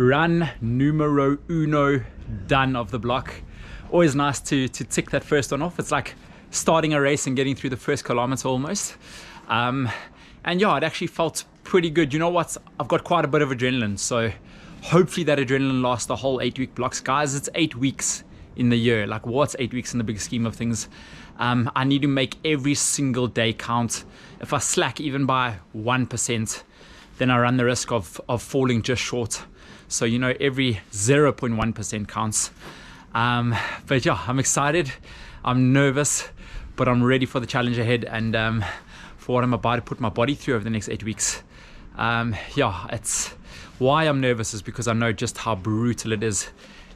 run numero uno done of the block. Always nice to tick that first one off. It's like starting a race and getting through the first kilometer almost. And yeah, it actually felt pretty good. You know what? I've got quite a bit of adrenaline, so hopefully that adrenaline lasts the whole 8-week blocks. Guys, it's 8 weeks in the year. Like, what's 8 weeks in the big scheme of things? I need to make every single day count. If I slack even by 1%, then I run the risk of falling just short. So, you know, every 0.1% counts. But yeah, I'm excited. I'm nervous, but I'm ready for the challenge ahead and for what I'm about to put my body through over the next 8 weeks. Yeah, it's why I'm nervous is because I know just how brutal it is.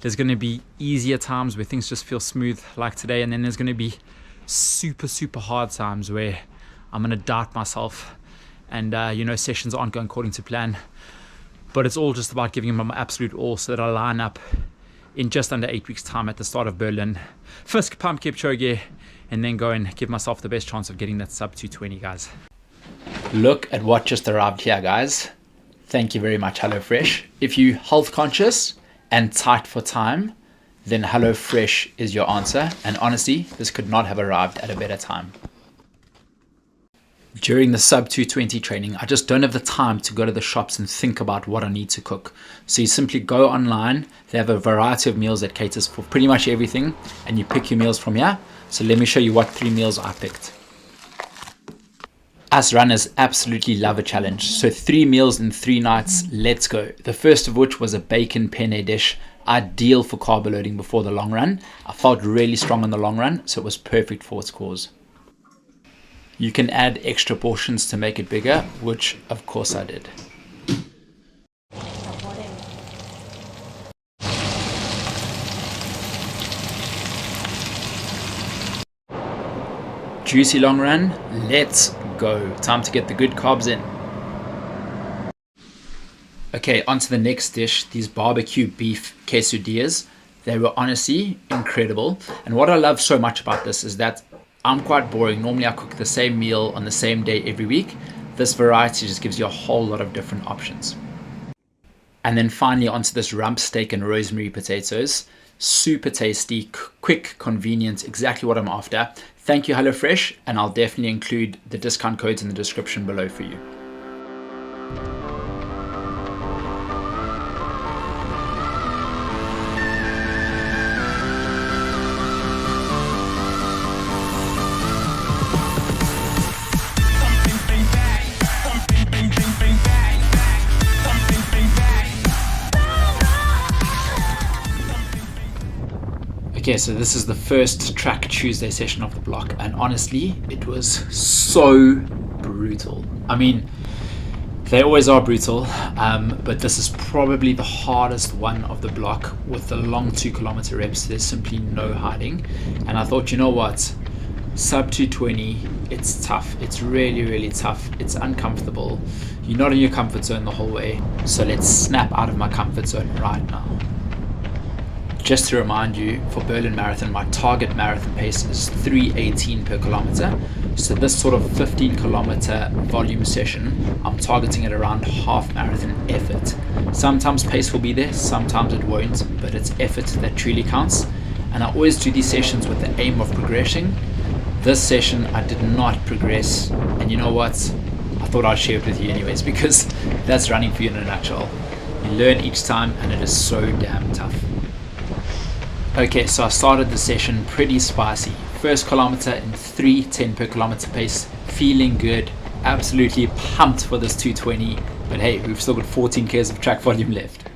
There's going to be easier times where things just feel smooth like today, and then there's going to be super hard times where I'm going to doubt myself and you know, sessions aren't going according to plan. But it's all just about giving them my absolute all so that I line up in just under 8 weeks time at the start of Berlin, fist pump Kipchoge, and then go and give myself the best chance of getting that sub 220, guys. Look at what just arrived here, guys. Thank you very much, HelloFresh. If you health conscious and tight for time, then HelloFresh is your answer. And honestly, this could not have arrived at a better time. During the sub 220 training, I just don't have the time to go to the shops and think about what I need to cook. So you simply go online. They have a variety of meals that caters for pretty much everything, and you pick your meals from here. So let me show you what 3 meals I picked. Us runners absolutely love a challenge. So 3 meals in 3 nights, let's go. The first of which was a bacon penne dish, ideal for carb loading before the long run. I felt really strong on the long run, so it was perfect for its cause. You can add extra portions to make it bigger, which of course I did. Juicy long run, let's go. Time to get the good carbs in. Okay, on to the next dish, these barbecue beef quesadillas. They were honestly incredible. And what I love so much about this is that I'm quite boring. Normally I cook the same meal on the same day every week. This variety just gives you a whole lot of different options. And then finally onto this rump steak and rosemary potatoes. Super tasty, quick, convenient, exactly what I'm after. Thank you, HelloFresh, and I'll definitely include the discount codes in the description below for you. Okay, so this is the first Track Tuesday session of the block, and honestly, it was so brutal. I mean, they always are brutal, but this is probably the hardest one of the block with the long 2 kilometer reps. There's simply no hiding, and I thought, you know what, sub 220, it's tough. It's really tough. It's uncomfortable. You're not in your comfort zone the whole way, so let's snap out of my comfort zone right now. Just to remind you, for Berlin Marathon, my target marathon pace is 3:18 per kilometer. So this sort of 15 kilometer volume session, I'm targeting at around half marathon effort. Sometimes pace will be there, sometimes it won't, but it's effort that truly counts. And I always do these sessions with the aim of progressing. This session, I did not progress. And you know what? I thought I'd share it with you anyways, because that's running for you in a nutshell. You learn each time, and it is so damn tough. Okay, so I started the session pretty spicy. First kilometer in 3:10 per kilometer pace, feeling good, absolutely pumped for this 220, but hey, we've still got 14 k's of track volume left.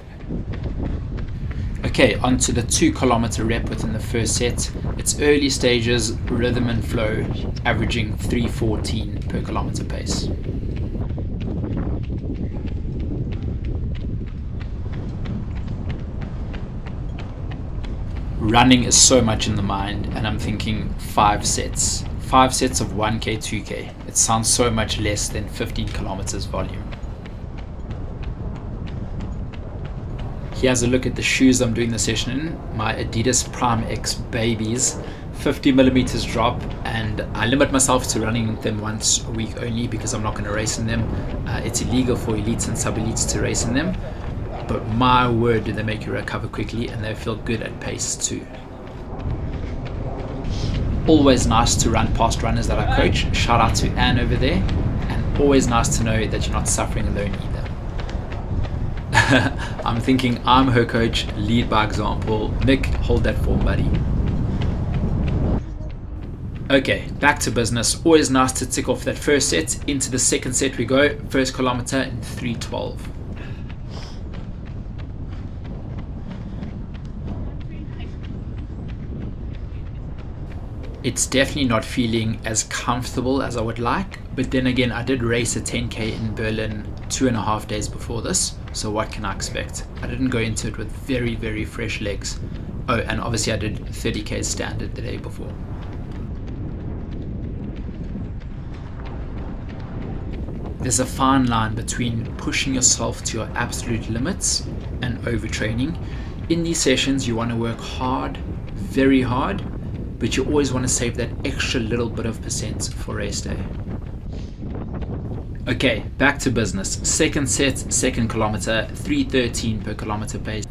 Okay, on to the 2 kilometer rep within the first set. It's early stages, rhythm and flow, averaging 3:14 per kilometer pace. Running is so much in the mind, and I'm thinking 5 sets. 5 sets of 1k, 2k. It sounds so much less than 15 kilometers volume. Here's a look at the shoes I'm doing the session in. My Adidas Prime X babies, 50 millimeters drop, and I limit myself to running them once a week only because I'm not going to race in them. It's illegal for elites and sub-elites to race in them. but my word, do they make you recover quickly, and they feel good at pace too. Always nice to run past runners that I coach. Shout out to Anne over there. And always nice to know that you're not suffering alone either. I'm thinking I'm her coach, lead by example. Nick, hold that form, buddy. Okay, back to business. Always nice to tick off that first set. Into the second set we go. First kilometer in 3:12. It's definitely not feeling as comfortable as I would like, but then again, I did race a 10k in Berlin 2.5 days before this, so what can I expect? I didn't go into it with very, very fresh legs. Oh, and obviously I did 30k standard the day before. There's a fine line between pushing yourself to your absolute limits and overtraining. In these sessions, you want to work hard, very hard, but you always want to save that extra little bit of percent for race day. Okay, back to business. Second set, second kilometer, 3:13 per kilometer pace.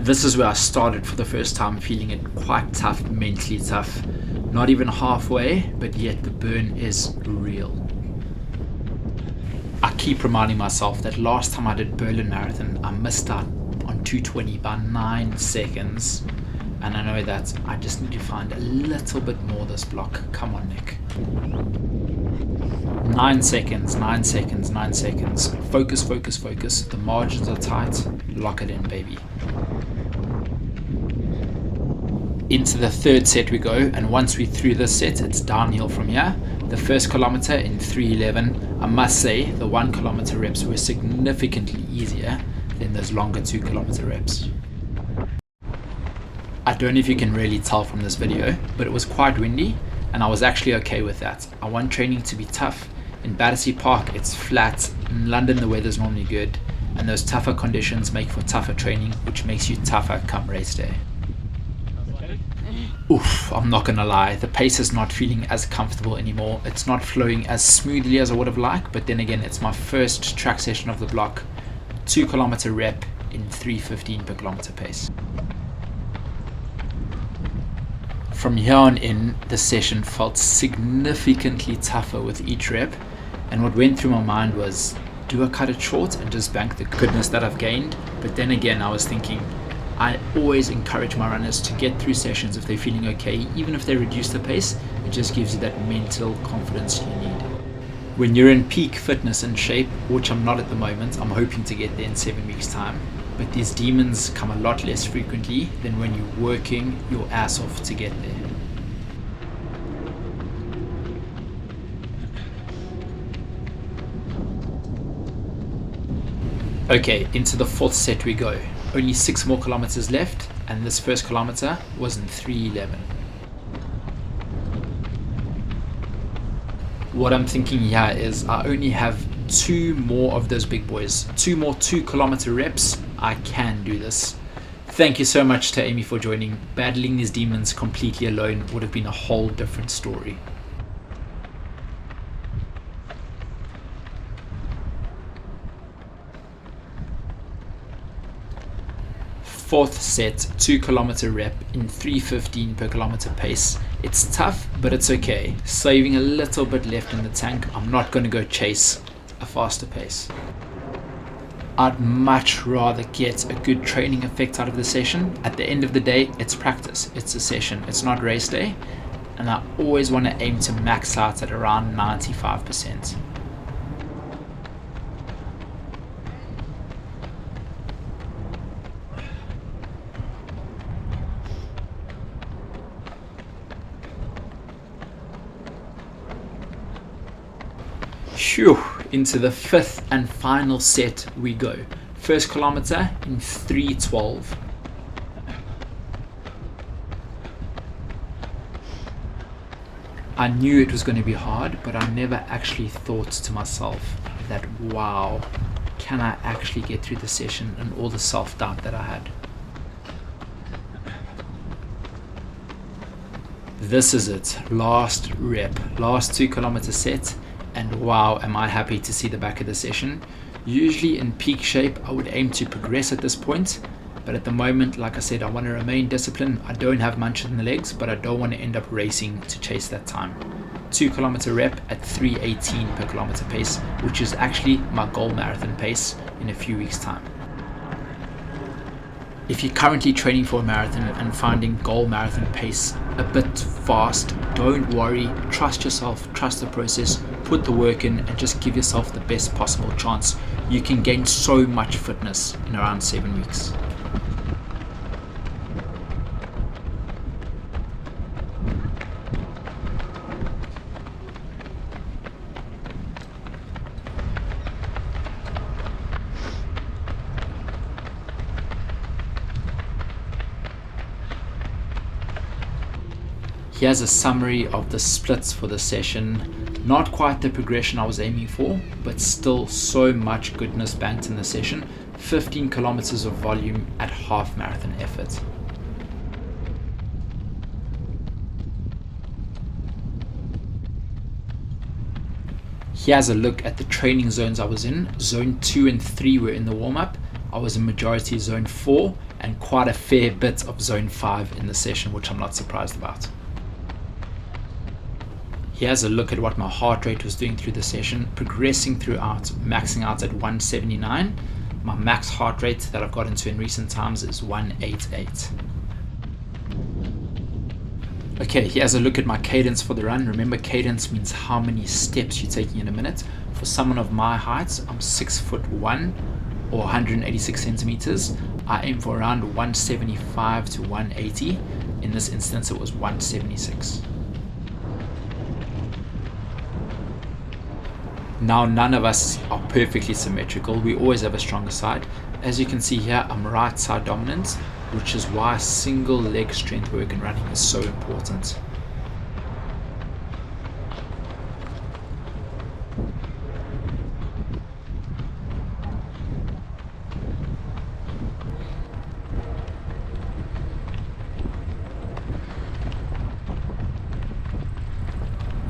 This is where I started for the first time feeling it quite tough, mentally tough. Not even halfway, but yet the burn is real. I keep reminding myself that last time I did Berlin Marathon, I missed out on 2:20 by 9 seconds. And I know that I just need to find a little bit more this block. Come on, Nick. 9 seconds, 9 seconds, 9 seconds. Focus, focus, focus. The margins are tight. Lock it in, baby. Into the third set we go, and once we're through this set, it's downhill from here. The first kilometer in 3:11. I must say, the 1 kilometer reps were significantly easier than those longer 2 kilometer reps. I don't know if you can really tell from this video, but it was quite windy, and I was actually okay with that. I want training to be tough. In Battersea Park, it's flat. In London, the weather's normally good, and those tougher conditions make for tougher training, which makes you tougher come race day. Oof, I'm not gonna lie, the pace is not feeling as comfortable anymore. It's not flowing as smoothly as I would have liked, but then again, it's my first track session of the block. 2 kilometer rep in 3:15 per kilometer pace. From here on in, the session felt significantly tougher with each rep, and what went through my mind was, do I cut it short and just bank the goodness that I've gained? But then again, I was thinking, I always encourage my runners to get through sessions if they're feeling okay, even if they reduce the pace. It just gives you that mental confidence you need. When you're in peak fitness and shape, which I'm not at the moment, I'm hoping to get there in 7 weeks' time, but these demons come a lot less frequently than when you're working your ass off to get there. Okay, into the fourth set we go. Only 6 more kilometers left, and this first kilometer was in 3:11. What I'm thinking here is I only have 2 more of those big boys. 2 more 2 kilometer reps. I can do this. Thank you so much to Amy for joining. Battling these demons completely alone would have been a whole different story. Fourth set, 2 kilometer rep in 3:15 per kilometer pace. It's tough, but it's okay. Saving a little bit left in the tank. I'm not going to go chase a faster pace. I'd much rather get a good training effect out of the session. At the end of the day, it's practice. It's a session. It's not race day. And I always want to aim to max out at around 95%. Phew, into the 5th and final set we go. First kilometer in 3:12. I knew it was going to be hard, but I never actually thought to myself that, wow, can I actually get through the session, and all the self-doubt that I had. This is it, last rep, last 2 kilometer set. And wow, am I happy to see the back of the session. Usually in peak shape, I would aim to progress at this point, but at the moment, like I said, I want to remain disciplined. I don't have much in the legs, but I don't want to end up racing to chase that time. 2 km rep at 3:18 per kilometer pace, which is actually my goal marathon pace in a few weeks' time. If you're currently training for a marathon and finding goal marathon pace a bit fast, don't worry, trust yourself, trust the process, put the work in and just give yourself the best possible chance. You can gain so much fitness in around 7 weeks. Here's a summary of the splits for the session. Not quite the progression I was aiming for, but still so much goodness banked in the session. 15 kilometers of volume at half marathon effort. Here's a look at the training zones I was in. Zone 2 and 3 were in the warm-up. I was in majority zone 4 and quite a fair bit of zone 5 in the session, which I'm not surprised about. Here's a look at what my heart rate was doing through the session, progressing throughout, maxing out at 179. My max heart rate that I've got into in recent times is 188. Okay, here's a look at my cadence for the run. Remember, cadence means how many steps you're taking in a minute. For someone of my height, I'm 6'1" or 186 centimeters. I aim for around 175 to 180. In this instance, it was 176. Now, none of us are perfectly symmetrical. We always have a stronger side. As you can see here, I'm right side dominant, which is why single leg strength work in running is so important.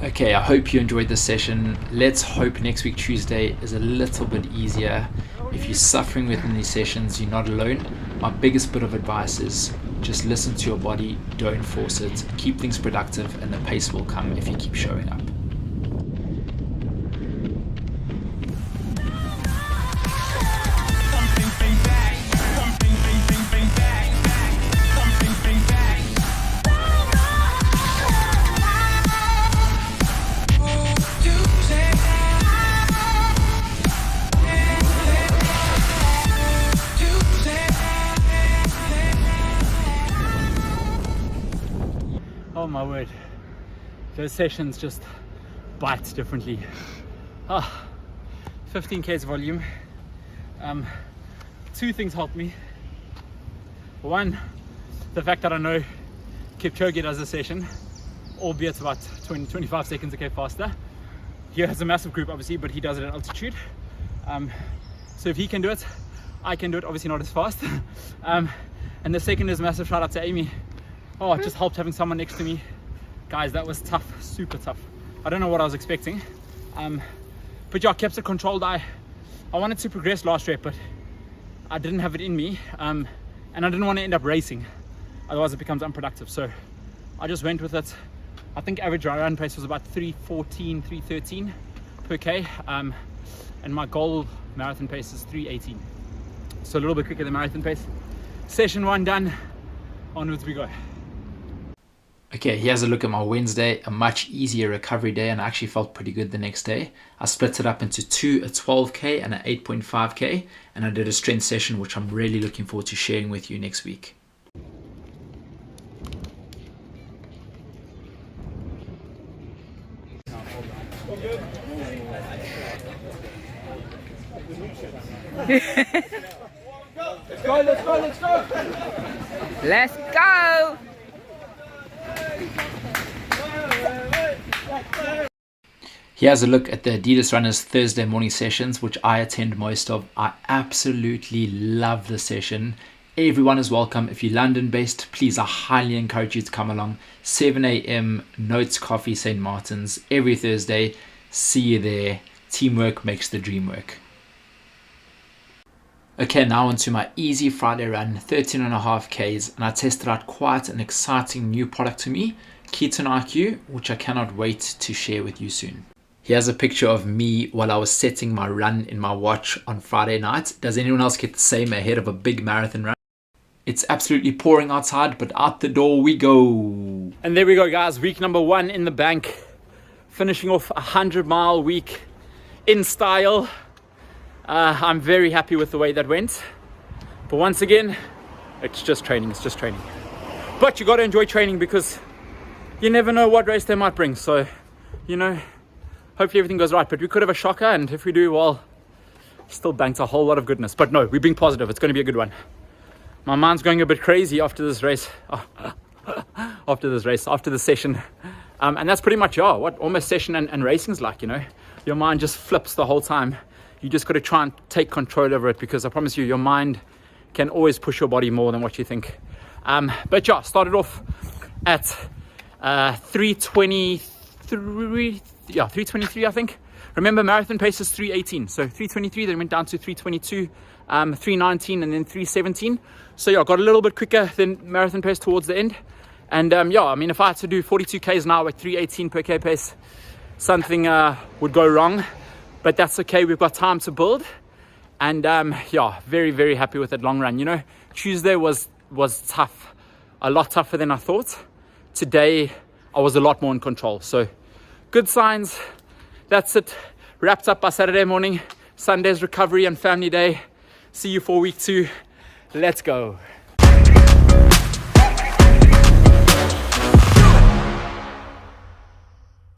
Okay, I hope you enjoyed this session. Let's hope next week Tuesday is a little bit easier. If you're suffering within these sessions, you're not alone. My biggest bit of advice is just listen to your body, don't force it, keep things productive, and the pace will come if you keep showing up. Oh my word, those sessions just bite differently. 15 k's volume. Two things helped me. One, the fact that I know Kipchoge does a session, albeit about 20-25 seconds faster. He has a massive group obviously, but he does it at altitude. So if he can do it, I can do it, obviously not as fast. And the second is a massive shout out to Amy. Oh, it just helped having someone next to me. Guys, that was tough, super tough. I don't know what I was expecting. But yeah, kept it controlled. I wanted to progress last rep, but I didn't have it in me. And I didn't want to end up racing. Otherwise it becomes unproductive. So I just went with it. I think average run pace was about 3:14, 3:13 per K. And my goal marathon pace is 3:18. So a little bit quicker than marathon pace. Session 1 done, onwards we go. Okay, here's a look at my Wednesday, a much easier recovery day, and I actually felt pretty good the next day. I split it up into two, a 12K and an 8.5K, and I did a strength session, which I'm really looking forward to sharing with you next week. Let's go, let's go, let's go! Let's go! Here's a look at the Adidas Runners Thursday morning sessions, which I attend most of. I absolutely love the session. Everyone is welcome. If you're London based, please, I highly encourage you to come along. 7 a.m. Notes Coffee, St. Martin's, every Thursday. See you there. Teamwork makes the dream work. Okay, now onto my easy Friday run, 13.5 Ks, and I tested out quite an exciting new product to me, Ketone IQ, which I cannot wait to share with you soon. Here's a picture of me while I was setting my run in my watch on Friday night. Does anyone else get the same ahead of a big marathon run? It's absolutely pouring outside, but out the door we go. And there we go, guys. Week number 1 in the bank. Finishing off a 100-mile week in style. I'm very happy with the way that went. But once again, it's just training. It's just training. But you got to enjoy training because you never know what race they might bring. So, you know, hopefully everything goes right. But we could have a shocker. And if we do, well, still banked a whole lot of goodness. But no, we're being positive. It's going to be a good one. My mind's going a bit crazy after this race. After the session. And that's pretty much what almost session and racing's like, you know. Your mind just flips the whole time. You just got to try and take control over it, because I promise you, your mind can always push your body more than what you think. But yeah, started off at 323, I think. Remember, marathon pace is 318. So 323, then went down to 322, 319, and then 317. So yeah, got a little bit quicker than marathon pace towards the end. And yeah, I mean, if I had to do 42 Ks now at 318 per K pace, something would go wrong. But that's okay, we've got time to build. And yeah, very, very happy with that long run. You know, Tuesday was tough, a lot tougher than I thought. Today, I was a lot more in control. So good signs. That's it. Wrapped up by Saturday morning. Sunday's recovery and family day. See you for week 2. Let's go.